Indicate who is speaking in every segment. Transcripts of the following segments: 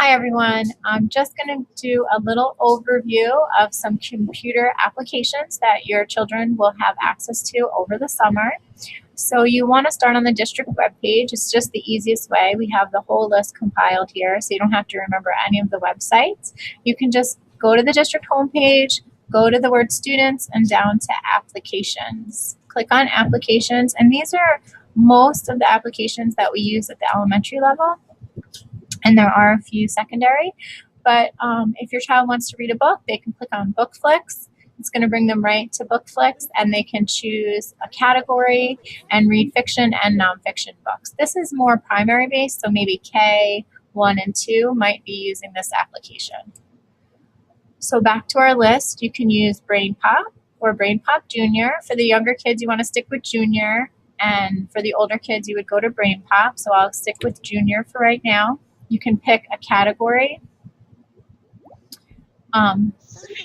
Speaker 1: Hi everyone, I'm just going to do a little overview of some computer applications that your children will have access to over the summer. So you want to start on the district webpage. It's just the easiest way. We have the whole list compiled here, so you don't have to remember any of the websites. You can just go to the district homepage, go to the word students, and down to applications. Click on applications, and these are most of the applications that we use at the elementary level. And there are a few secondary, but if your child wants to read a book, they can click on Bookflix. It's going to bring them right to Bookflix, and they can choose a category and read fiction and nonfiction books. This is more primary based, so maybe K1 and 2 might be using this application. So back to our list, you can use BrainPOP or BrainPOP Junior. For the younger kids, you want to stick with Junior, and for the older kids, you would go to BrainPOP. So I'll stick with Junior for right now. You can pick a category.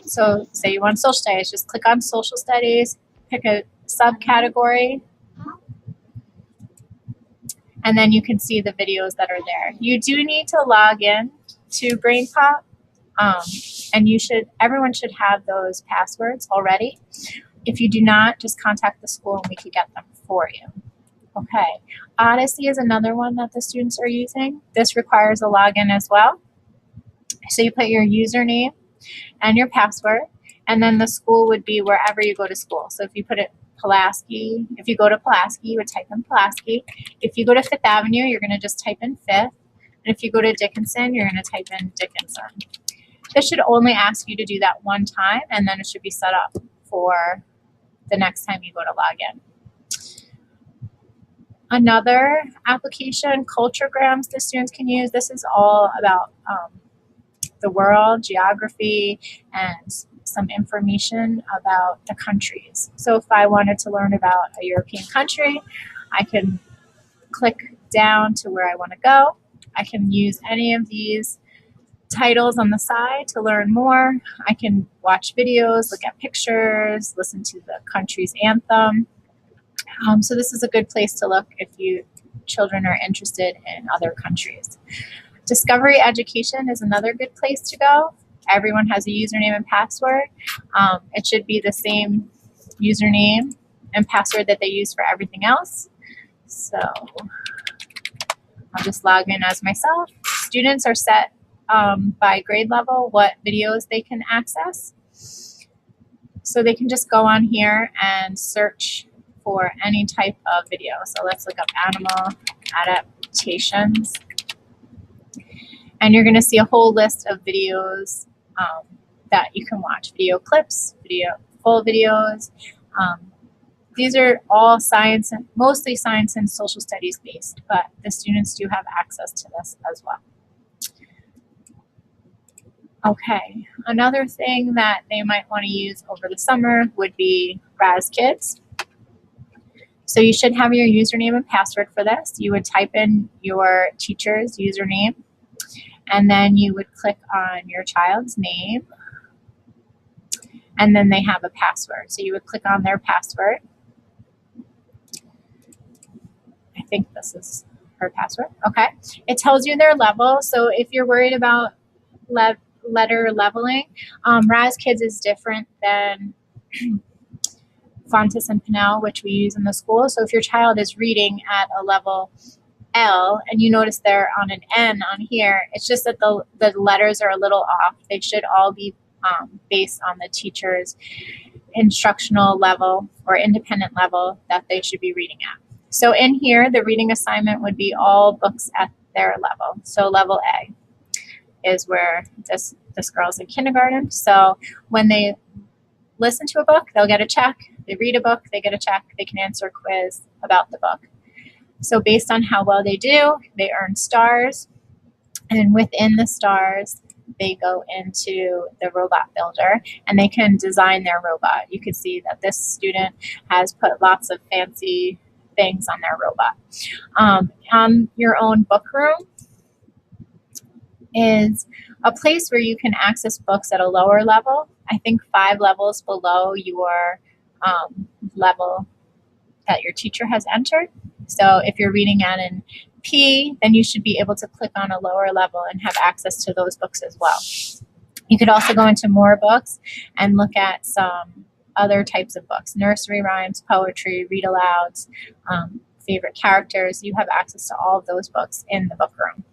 Speaker 1: So say you want social studies, just click on social studies, pick a subcategory, and then you can see the videos that are there. You do need to log in to BrainPOP, and everyone should have those passwords already. If you do not, just contact the school and we can get them for you. Okay, Odyssey is another one that the students are using. This requires a login as well. So you put your username and your password, and then the school would be wherever you go to school. So if you put it Pulaski, if you go to Pulaski, you would type in Pulaski. If you go to Fifth Avenue, you're going to just type in Fifth. And if you go to Dickinson, you're going to type in Dickinson. This should only ask you to do that one time, and then it should be set up for the next time you go to log in. Another application, Culturegrams, the students can use. This is all about the world, geography, and some information about the countries. So if I wanted to learn about a European country, I can click down to where I want to go. I can use any of these titles on the side to learn more. I can watch videos, look at pictures, listen to the country's anthem. So this is a good place to look if you children are interested in other countries. Discovery Education is another good place to go. Everyone has a username and password. It should be the same username and password that they use for everything else. So I'll just log in as myself. Students are set by grade level what videos they can access. So they can just go on here and search for any type of video. So let's look up animal adaptations. And you're going to see a whole list of videos that you can watch. Video clips, full videos. These are all science, and mostly science and social studies based, but the students do have access to this as well. Okay, another thing that they might want to use over the summer would be RAsKids. So you should have your username and password for this. You would type in your teacher's username, and then you would click on your child's name, and then they have a password. So you would click on their password. I think this is her password. Okay. It tells you their level. So if you're worried about letter leveling, RAsKids is different than Fontes and Pinnell, which we use in the school. So if your child is reading at a level L and you notice they're on an N on here, it's just that the letters are a little off. They should all be based on the teacher's instructional level or independent level that they should be reading at. So in here, the reading assignment would be all books at their level. So level A is where this girl's in kindergarten. So when they listen to a book, they'll get a check. They read a book, they get a check. They can answer a quiz about the book. So based on how well they do, they earn stars. And within the stars, they go into the robot builder and they can design their robot. You can see that this student has put lots of fancy things on their robot. On your own book room is a place where you can access books at a lower level. I think 5 levels below your level that your teacher has entered. So if you're reading at an P, then you should be able to click on a lower level and have access to those books as well. You could also go into more books and look at some other types of books, nursery rhymes, poetry, read alouds, favorite characters. You have access to all of those books in the book room.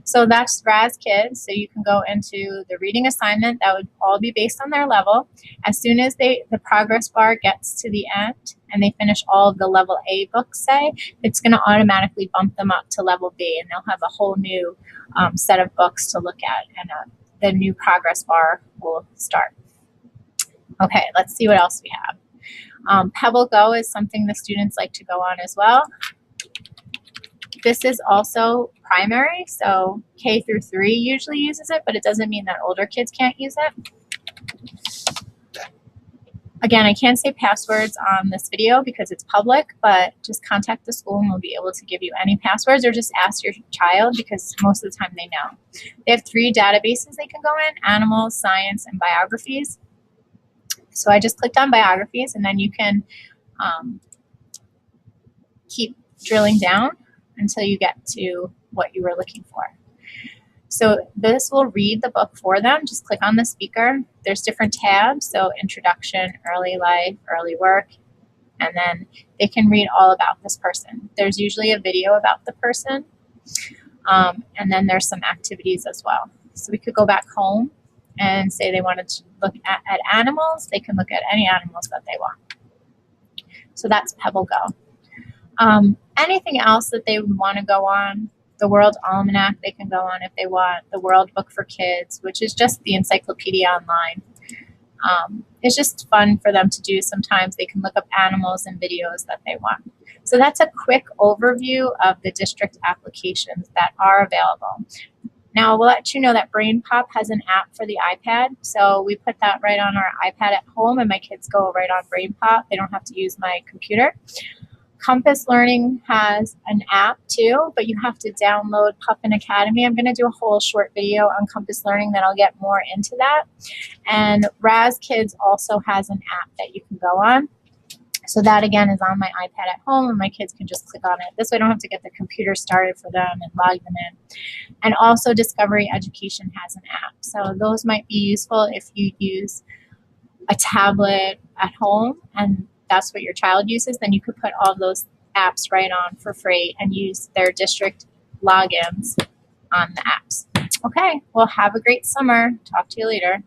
Speaker 1: So that's RAsKids. So you can go into the reading assignment. That would all be based on their level. As soon as the progress bar gets to the end and they finish all of the level A books, say, it's going to automatically bump them up to level B, and they'll have a whole new set of books to look at, and the new progress bar will start. Okay, let's see what else we have. Pebble Go is something the students like to go on as well. This is also primary, so K through 3 usually uses it, but it doesn't mean that older kids can't use it. Again, I can't say passwords on this video because it's public, but just contact the school and we'll be able to give you any passwords, or just ask your child because most of the time they know. They have 3 databases they can go in: animals, science, and biographies. So I just clicked on biographies, and then you can keep drilling down until you get to what you were looking for. So this will read the book for them. Just click on the speaker. There's different tabs, so introduction, early life, early work, and then they can read all about this person. There's usually a video about the person, and then there's some activities as well. So we could go back home and say they wanted to look at animals. They can look at any animals that they want. So that's Pebble Go. Anything else that they would want to go on, the World Almanac they can go on if they want, the World Book for Kids, which is just the encyclopedia online. It's just fun for them to do. Sometimes they can look up animals and videos that they want. So that's a quick overview of the district applications that are available. Now, we'll let you know that BrainPOP has an app for the iPad, so we put that right on our iPad at home, and my kids go right on BrainPOP. They don't have to use my computer. Compass Learning has an app too, but you have to download Puffin Academy. I'm going to do a whole short video on Compass Learning that I'll get more into that. And RAsKids also has an app that you can go on. So that again is on my iPad at home, and my kids can just click on it. This way I don't have to get the computer started for them and log them in. And also Discovery Education has an app. So those might be useful if you use a tablet at home and that's what your child uses. Then you could put all those apps right on for free and use their district logins on the apps. Okay, well, have a great summer. Talk to you later.